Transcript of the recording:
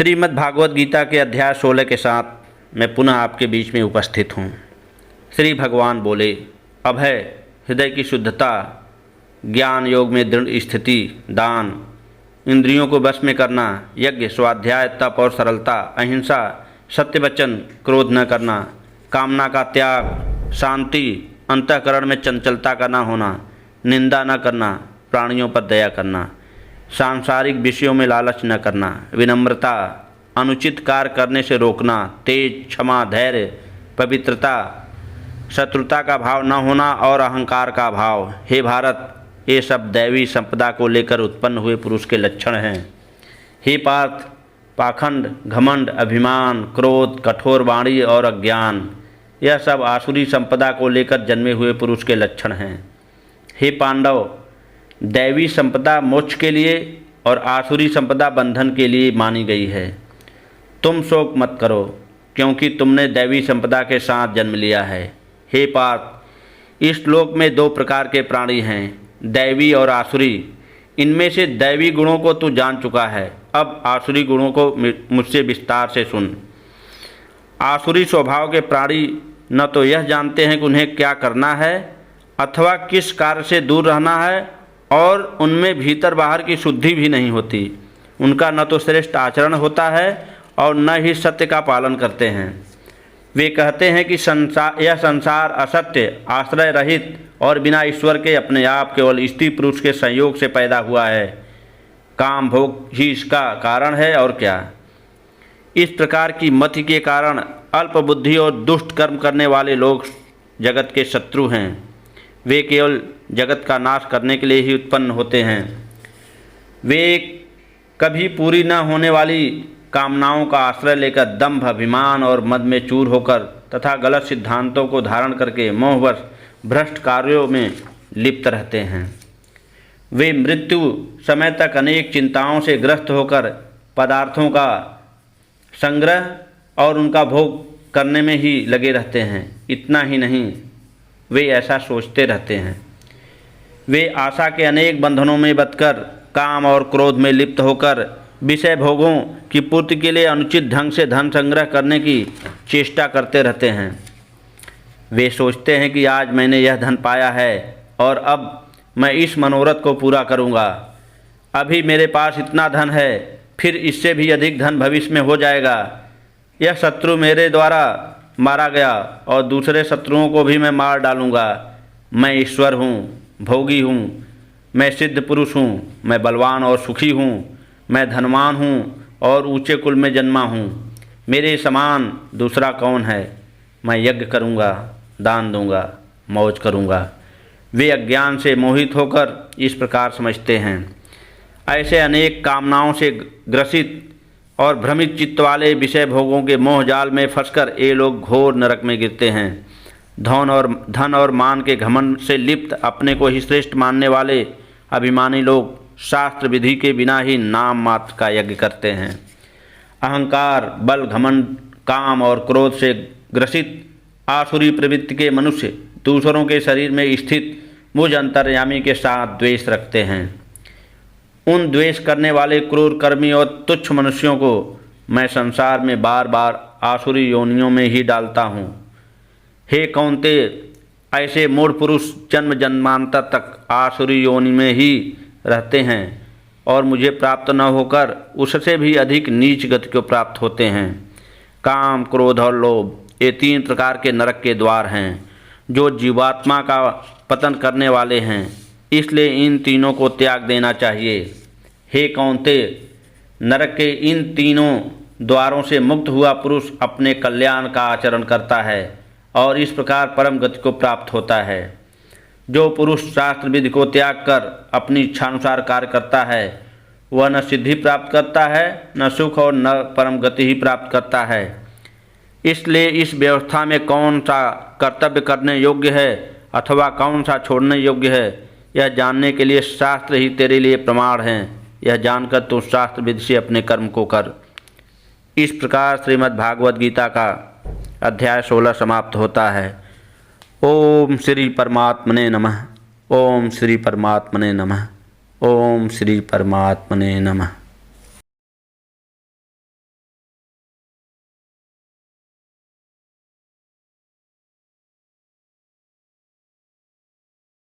श्रीमद् भागवत गीता के अध्याय 16 के साथ मैं पुनः आपके बीच में उपस्थित हूँ। श्री भगवान बोले, अभय, हृदय की शुद्धता, ज्ञान योग में दृढ़ स्थिति, दान, इंद्रियों को वश में करना, यज्ञ, स्वाध्याय, तप और सरलता, अहिंसा, सत्य वचन, क्रोध न करना, कामना का त्याग, शांति, अंतःकरण में चंचलता का न होना, निंदा न करना, प्राणियों पर दया करना, सांसारिक विषयों में लालच न करना, विनम्रता, अनुचित कार्य करने से रोकना, तेज, क्षमा, धैर्य, पवित्रता, शत्रुता का भाव न होना और अहंकार का भाव। हे भारत, ये सब दैवी संपदा को लेकर उत्पन्न हुए पुरुष के लक्षण हैं। हे पार्थ, पाखंड, घमंड, अभिमान, क्रोध, कठोर वाणी और अज्ञान, यह सब आसुरी संपदा को लेकर जन्मे हुए पुरुष के लक्षण हैं। हे पांडव, दैवी संपदा मोक्ष के लिए और आसुरी संपदा बंधन के लिए मानी गई है। तुम शोक मत करो, क्योंकि तुमने दैवी संपदा के साथ जन्म लिया है। हे पार्थ, इस श्लोक में दो प्रकार के प्राणी हैं, दैवी और आसुरी। इनमें से दैवी गुणों को तू जान चुका है, अब आसुरी गुणों को मुझसे विस्तार से सुन। आसुरी स्वभाव के प्राणी न तो यह जानते हैं कि उन्हें क्या करना है अथवा किस कार्य से दूर रहना है, और उनमें भीतर बाहर की शुद्धि भी नहीं होती। उनका न तो श्रेष्ठ आचरण होता है और न ही सत्य का पालन करते हैं। वे कहते हैं कि यह संसार असत्य, आश्रय रहित और बिना ईश्वर के अपने आप केवल स्त्री पुरुष के संयोग से पैदा हुआ है। काम भोग ही इसका कारण है और क्या। इस प्रकार की मति के कारण अल्प बुद्धि और दुष्ट कर्म करने वाले लोग जगत के शत्रु हैं। वे केवल जगत का नाश करने के लिए ही उत्पन्न होते हैं। वे कभी पूरी न होने वाली कामनाओं का आश्रय लेकर दंभ, अभिमान और मद में चूर होकर तथा गलत सिद्धांतों को धारण करके मोहवश भ्रष्ट कार्यों में लिप्त रहते हैं। वे मृत्यु समय तक अनेक चिंताओं से ग्रस्त होकर पदार्थों का संग्रह और उनका भोग करने में ही लगे रहते हैं। इतना ही नहीं, वे ऐसा सोचते रहते हैं। वे आशा के अनेक बंधनों में बंधकर काम और क्रोध में लिप्त होकर विषय भोगों की पूर्ति के लिए अनुचित ढंग से धन संग्रह करने की चेष्टा करते रहते हैं। वे सोचते हैं कि आज मैंने यह धन पाया है और अब मैं इस मनोरथ को पूरा करूंगा। अभी मेरे पास इतना धन है, फिर इससे भी अधिक धन भविष्य में हो जाएगा। यह शत्रु मेरे द्वारा मारा गया और दूसरे शत्रुओं को भी मैं मार डालूंगा। मैं ईश्वर हूँ, भोगी हूँ, मैं सिद्ध पुरुष हूँ, मैं बलवान और सुखी हूँ, मैं धनवान हूँ और ऊंचे कुल में जन्मा हूँ। मेरे समान दूसरा कौन है। मैं यज्ञ करूँगा, दान दूँगा, मौज करूँगा। वे अज्ञान से मोहित होकर इस प्रकार समझते हैं। ऐसे अनेक कामनाओं से ग्रसित और भ्रमित चित्त वाले विषय भोगों के मोह जाल में फंसकर ये लोग घोर नरक में गिरते हैं। धन और मान के घमंड से लिप्त अपने को ही श्रेष्ठ मानने वाले अभिमानी लोग शास्त्र विधि के बिना ही नाम मात्र का यज्ञ करते हैं। अहंकार, बल, घमंड, काम और क्रोध से ग्रसित आसुरी प्रवृत्ति के मनुष्य दूसरों के शरीर में स्थित मुझ अंतर्यामी के साथ द्वेष रखते हैं। उन द्वेष करने वाले क्रूर कर्मी और तुच्छ मनुष्यों को मैं संसार में बार बार आसुरी योनियों में ही डालता हूँ। हे कौन्तेय, ऐसे मूढ़ पुरुष जन्म जन्मांतर तक आसुरी योनि में ही रहते हैं और मुझे प्राप्त न होकर उससे भी अधिक नीच गति को प्राप्त होते हैं। काम, क्रोध और लोभ ये तीन प्रकार के नरक के द्वार हैं जो जीवात्मा का पतन करने वाले हैं। इसलिए इन तीनों को त्याग देना चाहिए। हे कौन्तेय, नरक के इन तीनों द्वारों से मुक्त हुआ पुरुष अपने कल्याण का आचरण करता है और इस प्रकार परम गति को प्राप्त होता है। जो पुरुष शास्त्र विधि को त्याग कर अपनी इच्छानुसार कार्य करता है वह न सिद्धि प्राप्त करता है, न सुख और न परम गति ही प्राप्त करता है। इसलिए इस व्यवस्था में कौन सा कर्तव्य करने योग्य है अथवा कौन सा छोड़ने योग्य है, यह जानने के लिए शास्त्र ही तेरे लिए प्रमाण हैं। यह जानकर तू शास्त्र विधि से अपने कर्म को कर। इस प्रकार श्रीमद् भागवत गीता का अध्याय 16 समाप्त होता है। ओम श्री परमात्मने नमः। ओम श्री परमात्मने नमः। ओम श्री परमात्मने नमः।